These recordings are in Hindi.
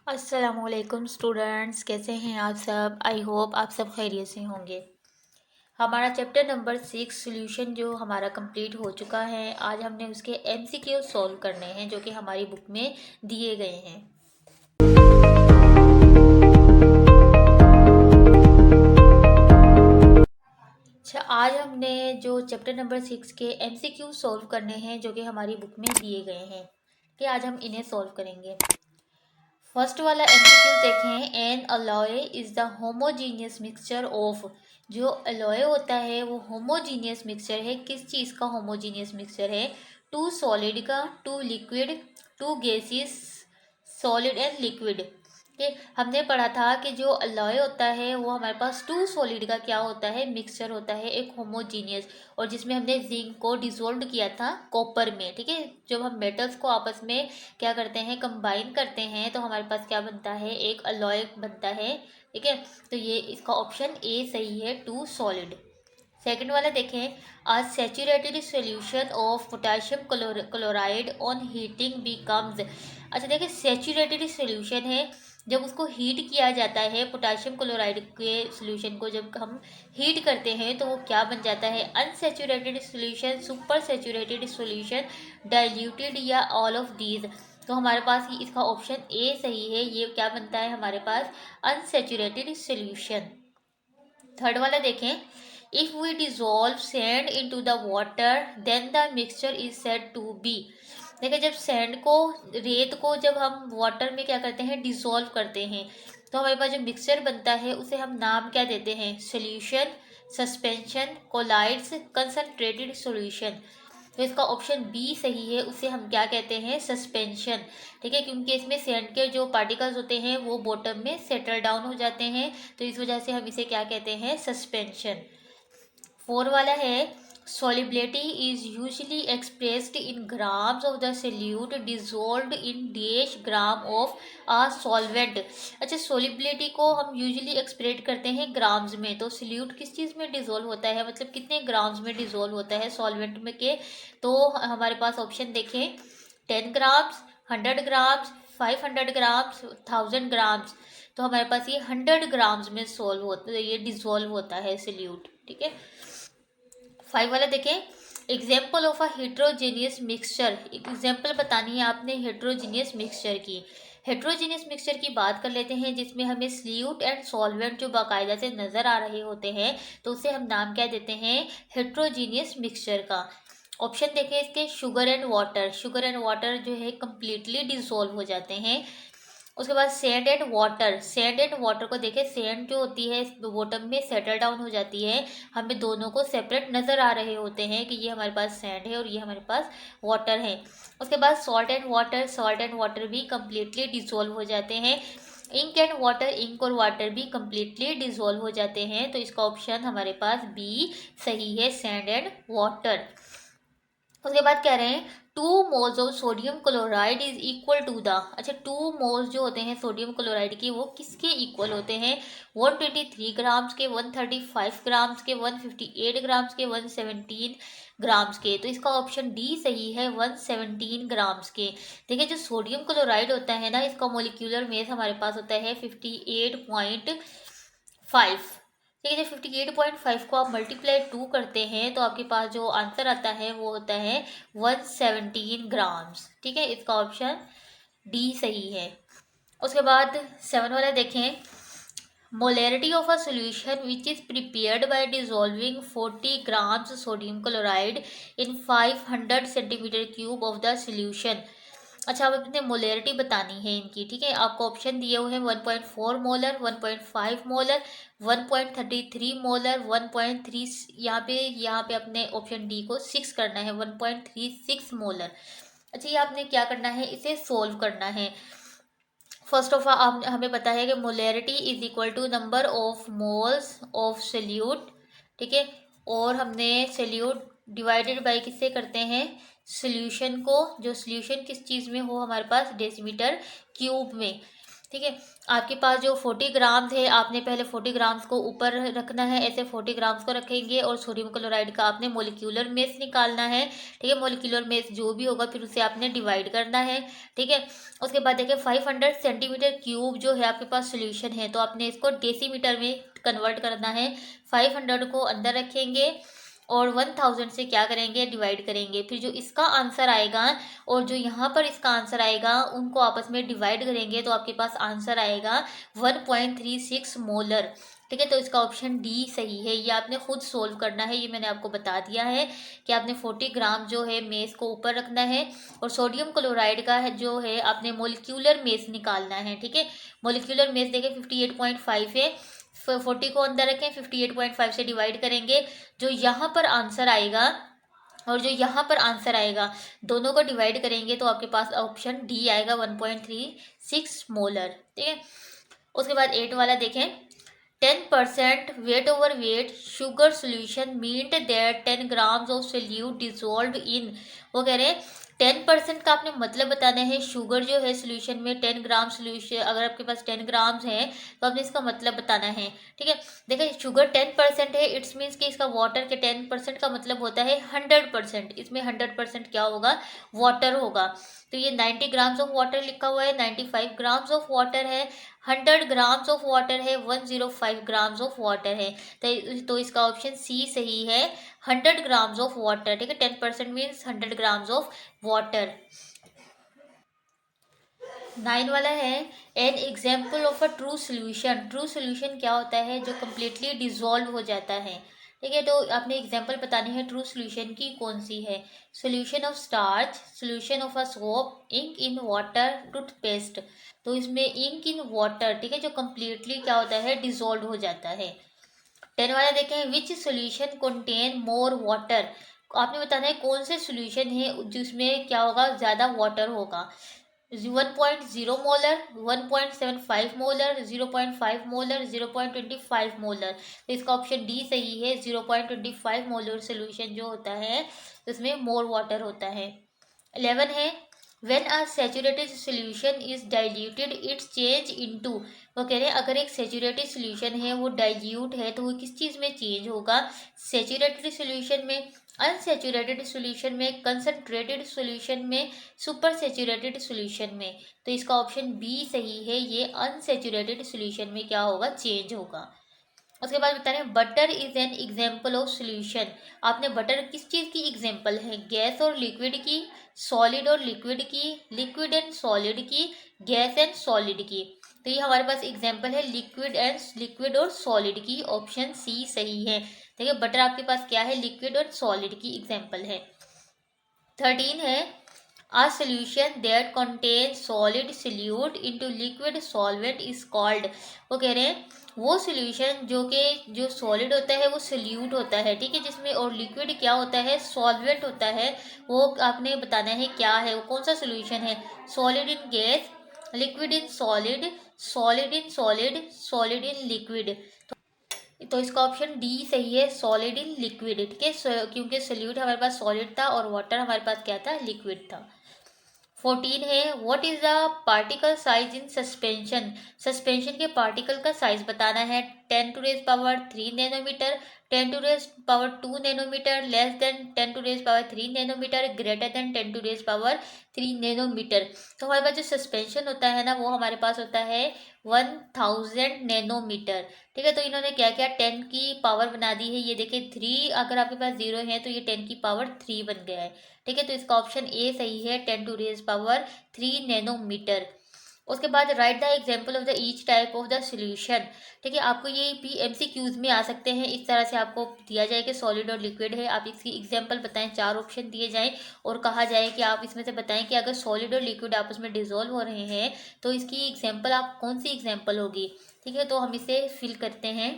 अस्सलामुअलैकुम स्टूडेंट्स, कैसे हैं आप सब। आई होप आप सब खैरियत से होंगे। हमारा चैप्टर नंबर 6 सॉल्यूशन जो हमारा कंप्लीट हो चुका है। आज हमने उसके एमसीक्यू सॉल्व करने हैं जो कि हमारी बुक में दिए गए हैं। अच्छा, आज हमने जो चैप्टर नंबर 6 के एमसीक्यू सॉल्व करने हैं जो कि हमारी बुक में दिए गए हैं कि आज हम इन्हें सॉल्व करेंगे। फर्स्ट वाला एमसीक्यू देखें। An alloy is the homogeneous mixture of. जो अलॉय होता है वो होमोजीनियस मिक्सचर है। किस चीज़ का होमोजीनियस मिक्सचर है? टू सॉलिड का, two liquid, two gases, solid and liquid. कि हमने पढ़ा था कि जो अलॉय होता है वो हमारे पास टू सॉलिड का क्या होता है, मिक्सचर होता है एक होमोजीनियस, और जिसमें हमने जिंक को डिसोल्व किया था कॉपर में। ठीक है, जब हम मेटल्स को आपस में क्या करते हैं, कंबाइन करते हैं, तो हमारे पास क्या बनता है, एक अलॉय बनता है। ठीक है, तो ये इसका ऑप्शन ए सही है, टू सॉलिड। सेकंड वाला देखें। अ saturated solution of potassium chloride on heating becomes. अच्छा देखिए, सैचुरेटेड सॉल्यूशन है, जब उसको हीट किया जाता है पोटेशियम क्लोराइड के सॉल्यूशन को जब हम हीट करते हैं तो वो क्या बन जाता है, unsaturated solution, super saturated solution, diluted या ऑल ऑफ दीज। तो हमारे पास इसका ऑप्शन ए सही है, ये क्या बनता है हमारे पास, अनसैचुरेटेड सॉल्यूशन। थर्ड वाला देखें। If we dissolve sand into the water then the mixture is said to be. देखिए, जब सैंड को, रेत को जब हम वाटर में क्या करते हैं, डिसॉल्व करते हैं, तो हमारे पास जो मिक्सचर बनता है उसे हम नाम क्या देते हैं, solution, suspension, colloids, concentrated solution. तो इसका ऑप्शन बी सही है, उसे हम क्या कहते हैं, सस्पेंशन। ठीक है, क्योंकि इसमें सैंड के जो पार्टिकल्स होते हैं वो बॉटम में सेटल डाउन हो जाते हैं, तो इस वजह से हम इसे क्या कहते हैं, सस्पेंशन। फोर वाला है। solubility is usually expressed in grams of the solute dissolved in dash gram of a solvent। अच्छा, solubility को हम यूजुअली एक्सप्रेस करते हैं ग्राम्स में, तो सोल्यूट किस चीज़ में डिजोल्व होता है, मतलब कितने ग्राम्स में डिजोल्व होता है सॉल्वेंट में के। तो हमारे पास ऑप्शन देखें। 10 ग्राम्स, 100 ग्राम्स, 500 ग्राम्स, 1000 ग्राम्स। तो हमारे पास ये 100 ग्राम्स में सोल्व होता है, ये डिजोल्व होता है सोल्यूट। ठीक है, 5 वाला देखें। Example of a heterogeneous mixture. Example बतानी है आपने हेट्रोजीनियस मिक्सचर की। हेट्रोजीनियस मिक्सचर की बात कर लेते हैं जिसमें हमें सल्यूट एंड सॉल्वेंट जो बाकायदा से नज़र आ रहे होते हैं, तो उसे हम नाम क्या देते हैं, हेट्रोजीनियस मिक्सचर का। ऑप्शन देखें इसके। Sugar and water, sugar and water जो है कम्प्लीटली डिसॉल्व हो जाते हैं। उसके बाद sand and water, sand and water को देखें, सैंड जो होती है बॉटम में सेटल डाउन हो जाती है, हमें दोनों को सेपरेट नज़र आ रहे होते हैं कि ये हमारे पास सैंड है और ये हमारे पास वाटर है। उसके बाद salt and water, salt and water भी कम्प्लीटली डिसॉल्व हो जाते हैं। इंक एंड वाटर, इंक और वाटर भी कम्प्लीटली डिसॉल्व हो जाते हैं, तो इसका ऑप्शन हमारे पास बी सही है, सैंड एंड वाटर। उसके बाद कह रहे हैं 2 moles of sodium chloride is equal to the. अच्छा, 2 मोल्स जो होते हैं सोडियम क्लोराइड की वो किसके इक्वल होते हैं, 123 ग्राम्स के, 135 ग्राम्स के, 158 ग्राम्स के, 117 ग्राम्स के। तो इसका ऑप्शन डी सही है, 117 ग्राम्स के। देखिए, जो सोडियम क्लोराइड होता है ना, इसका मोलिक्यूलर मेस हमारे पास होता है 58.5। ठीक है, जब 58.5 को आप मल्टीप्लाई 2 करते हैं तो आपके पास जो आंसर आता है वो होता है 117 ग्राम्स। ठीक है, इसका ऑप्शन डी सही है। उसके बाद 7 वाला देखें। Molarity of a solution which is prepared by dissolving 40 grams sodium chloride in 500 centimetre cube of the solution. अच्छा, अब अपने मोलैरिटी बतानी है इनकी। ठीक है, आपको ऑप्शन दिए हुए हैं 1.4 मोलर, 1.5 मोलर, 1.33 मोलर, 1.3। यहाँ पे अपने ऑप्शन डी को 6 करना है, 1.36 मोलर। अच्छा, ये आपने क्या करना है, इसे सोल्व करना है। फर्स्ट ऑफ ऑल हमें पता है कि molarity is equal to number of moles of solute. ठीक है, और हमने सोल्यूट डिवाइडेड बाय किससे करते हैं, सोल्यूशन को, जो सोल्यूशन किस चीज़ में हो हमारे पास, डेसीमीटर क्यूब में। ठीक है। आपके पास जो 40 ग्राम्स है, आपने पहले 40 ग्राम्स को ऊपर रखना है, ऐसे 40 ग्राम्स को रखेंगे और सोडियम क्लोराइड का आपने मोलिक्यूलर मेस निकालना है। ठीक है, मोलिक्यूलर मेस जो भी होगा फिर उसे आपने डिवाइड करना है। ठीक है, उसके बाद देखिए 500 सेंटीमीटर क्यूब जो है आपके पास सोल्यूशन है, तो आपने इसको डेसीमीटर में कन्वर्ट करना है। 500 को अंदर रखेंगे और 1000 से क्या करेंगे, डिवाइड करेंगे। फिर जो इसका आंसर आएगा और जो यहाँ पर इसका आंसर आएगा उनको आपस में डिवाइड करेंगे तो आपके पास आंसर आएगा 1.36 मोलर। ठीक है, तो इसका ऑप्शन डी सही है। ये आपने खुद सोल्व करना है, ये मैंने आपको बता दिया है कि आपने 40 ग्राम जो है मेस को ऊपर रखना है और सोडियम क्लोराइड का है जो है आपने मोलिक्यूलर मेस निकालना है। ठीक है, मोलिक्यूलर मेस देखें 58.5 है, 40 को अंदर रखें, 58.5 से डिवाइड करेंगे। जो यहाँ पर आंसर आएगा और जो यहाँ पर आंसर आएगा दोनों को डिवाइड करेंगे तो आपके पास ऑप्शन डी आएगा 1.36 मोलर। ठीक है, उसके बाद 8 वाला देखें, 10% weight over weight sugar solution meet that 10 grams of solute dissolve in. वो कह रहे हैं 10% का आपने मतलब बताना है। शुगर जो है सोल्यूशन में 10 ग्राम सोल्यूशन, अगर आपके पास 10 ग्राम्स है तो आपने इसका मतलब बताना है। ठीक है, देखिए शुगर 10% है, इट्स मीन्स कि इसका वाटर के 10% का मतलब होता है 100%। इसमें 100% क्या होगा, वाटर होगा। तो ये 90 ग्राम्स ऑफ वाटर लिखा हुआ है, 95 ग्राम्स ऑफ वाटर है, 100 ग्राम्स ऑफ वाटर है, 105 ग्राम्स ऑफ वाटर है। तो इसका ऑप्शन सी सही है, 100 ग्राम्स ऑफ वाटर। ठीक है, 10% मीन्स 100 ग्राम्स ऑफ वाटर। 9 वाला है, an example of a true solution. True solution क्या होता है, जो कम्प्लीटली डिजोल्व हो जाता है। ठीक है, तो आपने एग्जाम्पल बतानी है ट्रू सोल्यूशन की कौन सी है। Solution of starch, solution of a soap, ink in water, toothpaste. तो इसमें इंक इन वाटर, ठीक है, जो कम्प्लीटली क्या होता है, डिजोल्व हो जाता है। 10 वाला देखें, विच सोल्यूशन कंटेन मोर वाटर। आपने बताना है कौन से सोल्यूशन है जिसमें क्या होगा, ज़्यादा वाटर होगा। 1.0 मोलर, 1.75 मोलर, 0.5 मोलर, 0.25 मोलर। तो इसका ऑप्शन डी सही है, 0.25 मोलर सोल्यूशन जो होता है उसमें मोर वाटर होता है। 11 है, when a saturated solution is diluted it's change into. वो कह रहे हैं अगर एक सैचुरेटेड सोल्यूशन है वो डाइल्यूट है तो वो किस चीज़ में चेंज होगा, सैचुरेटेड सोल्यूशन में, अनसैचुरेटेड सोल्यूशन में, कंसनट्रेटेड सोल्यूशन में, सुपर सैचुरेटेड सोल्यूशन में। तो इसका ऑप्शन बी सही है, ये अनसैचुरेटेड सोल्यूशन में क्या होगा, चेंज होगा। उसके बाद बता रहे हैं butter is an example of solution. आपने बटर किस चीज़ की एग्जाम्पल है, गैस और लिक्विड की, सॉलिड और लिक्विड की, लिक्विड एंड सॉलिड की, गैस एंड सॉलिड की। तो ये हमारे पास एग्जाम्पल है लिक्विड और सॉलिड की, ऑप्शन सी सही है। देखिए बटर आपके पास क्या है, लिक्विड और सॉलिड की एग्जाम्पल है। 13 है, a solution that contains solid solute into liquid solvent is called। वो कह रहे हैं वो सोल्यूशन जो सॉलिड होता है वो सोल्यूट होता है, ठीक है, जिसमें, और लिक्विड क्या होता है, सॉल्वेंट होता है। वो आपने बताना है क्या है, वो कौन सा सोल्यूशन है, solid in gas, liquid in solid, solid in solid, solid in liquid. तो इसका ऑप्शन डी सही है, सॉलिड इन लिक्विड। ठीक है, क्योंकि सोल्यूट हमारे पास सॉलिड था और वाटर हमारे पास क्या था, लिक्विड था। 14 है, what is the particle size in suspension. Suspension के पार्टिकल का साइज बताना है। 10 to raise power 3 nanometer, 10 to raise power 2 nanometer, less than 10 to raise power 3 nanometer, greater than 10 to raise power 3 nanometer. तो हमारे पास जो सस्पेंशन होता है ना वो हमारे पास होता है 1000 नैनोमीटर। ठीक है, तो इन्होंने क्या किया, 10 की पावर बना दी है। ये देखिए 3 अगर आपके पास 0 है तो ये 10 की पावर 3 बन गया है। ठीक है, तो इसका ऑप्शन ए सही है, 10 टू रेज पावर 3 नैनोमीटर। उसके बाद right the example of the each type of the solution. ठीक है, आपको ये PMCQs में आ सकते हैं। इस तरह से आपको दिया जाए कि सॉलिड और लिक्विड है, आप इसकी एग्जाम्पल बताएं, 4 ऑप्शन दिए जाएं और कहा जाए कि आप इसमें से बताएं कि अगर सॉलिड और लिक्विड आपस में डिजोल्व हो रहे हैं तो इसकी एग्जाम्पल आप कौन सी एग्जाम्पल होगी। ठीक है, तो हम इसे फिल करते हैं।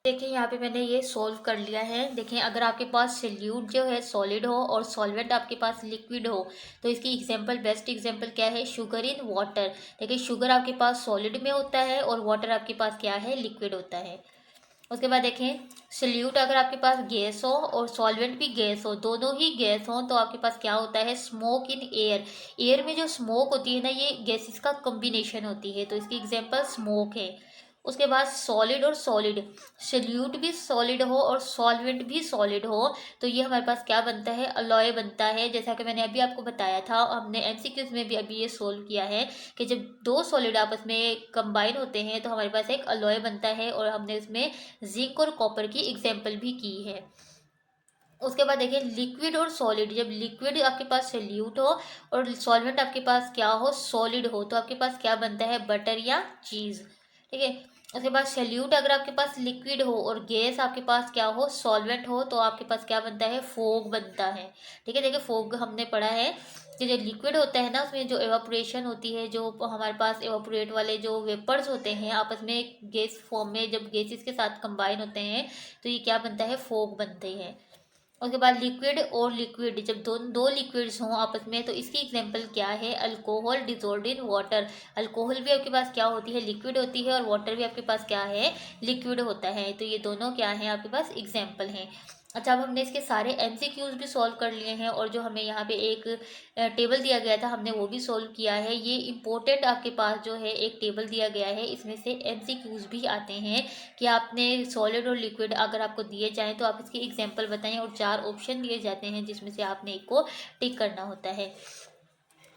देखिए यहाँ पे मैंने ये सोल्व कर लिया है। देखें अगर आपके पास सोल्यूट जो है सॉलिड हो और सॉल्वेंट आपके पास लिक्विड हो तो इसकी एग्जांपल, बेस्ट एग्जांपल क्या है, शुगर इन वाटर। देखिए शुगर आपके पास सॉलिड में होता है और वाटर आपके पास क्या है, लिक्विड होता है। उसके बाद देखें सल्यूट, अगर आपके पास गैस हो और सॉल्वेंट भी गैस हो, दोनों ही गैस हो, तो आपके पास क्या होता है, स्मोक इन एयर। एयर में जो स्मोक होती है ना, ये गैसेस का कॉम्बिनेशन होती है, तो इसकी एग्जांपल स्मोक है। उसके बाद सॉलिड और सॉलिड, सल्यूट भी सॉलिड हो और सॉल्वेंट भी सॉलिड हो, तो ये हमारे पास क्या बनता है, अलॉय बनता है। जैसा कि मैंने अभी आपको बताया था, हमने एमसीक्यूज में भी अभी ये सोल्व किया है कि जब दो सॉलिड आपस में कंबाइन होते हैं तो हमारे पास एक अलॉय बनता है, और हमने इसमें जिंक और कॉपर की एग्जाम्पल भी की है। उसके बाद देखिए लिक्विड और सॉलिड, जब लिक्विड आपके पास सल्यूट हो और सॉल्वेंट आपके पास क्या हो, सॉलिड हो, तो आपके पास क्या बनता है, बटर या चीज़। ठीक है। उसके बाद सल्यूट अगर आपके पास लिक्विड हो और गैस आपके पास क्या हो, सॉल्वेंट हो, तो आपके पास क्या बनता है, फोग बनता है। ठीक है। देखिए फोग हमने पढ़ा है कि जो लिक्विड होता है ना, उसमें जो एवापोरेशन होती है, जो हमारे पास एवापोरेट वाले जो वेपर्स होते हैं आपस में गैस फॉर्म में जब गैसेस के साथ कंबाइन होते हैं, तो ये क्या बनता है, फोग बनते हैं। उसके बाद लिक्विड और लिक्विड, जब दो लिक्विड्स हों आपस में, तो इसकी एग्जांपल क्या है, alcohol dissolved in water. Alcohol भी आपके पास क्या होती है, लिक्विड होती है, और वाटर भी आपके पास क्या है, लिक्विड होता है। तो ये दोनों क्या है, आपके पास एग्जांपल हैं। अच्छा, अब हमने इसके सारे एमसीक्यूज भी सॉल्व कर लिए हैं, और जो हमें यहाँ पे एक टेबल दिया गया था हमने वो भी सॉल्व किया है। ये इम्पोर्टेंट आपके पास जो है एक टेबल दिया गया है, इसमें से एमसीक्यूज भी आते हैं कि आपने सॉलिड और लिक्विड अगर आपको दिए जाएँ तो आप इसकी एग्जांपल बताएं, और 4 ऑप्शन दिए जाते हैं जिसमें से आपने एक को टिक करना होता है।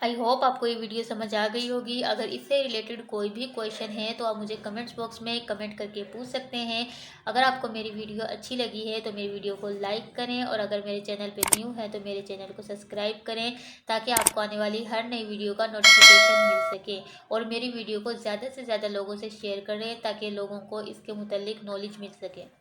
आई होप आपको ये वीडियो समझ आ गई होगी। अगर इससे रिलेटेड कोई भी क्वेश्चन है तो आप मुझे कमेंट्स बॉक्स में कमेंट करके पूछ सकते हैं। अगर आपको मेरी वीडियो अच्छी लगी है तो मेरी वीडियो को लाइक करें, और अगर मेरे चैनल पे न्यू है तो मेरे चैनल को सब्सक्राइब करें, ताकि आपको आने वाली हर नई वीडियो का नोटिफिकेशन मिल सके। और मेरी वीडियो को ज़्यादा से ज़्यादा लोगों से शेयर करें ताकि लोगों को इसके मुतल्लिक नॉलेज मिल सके।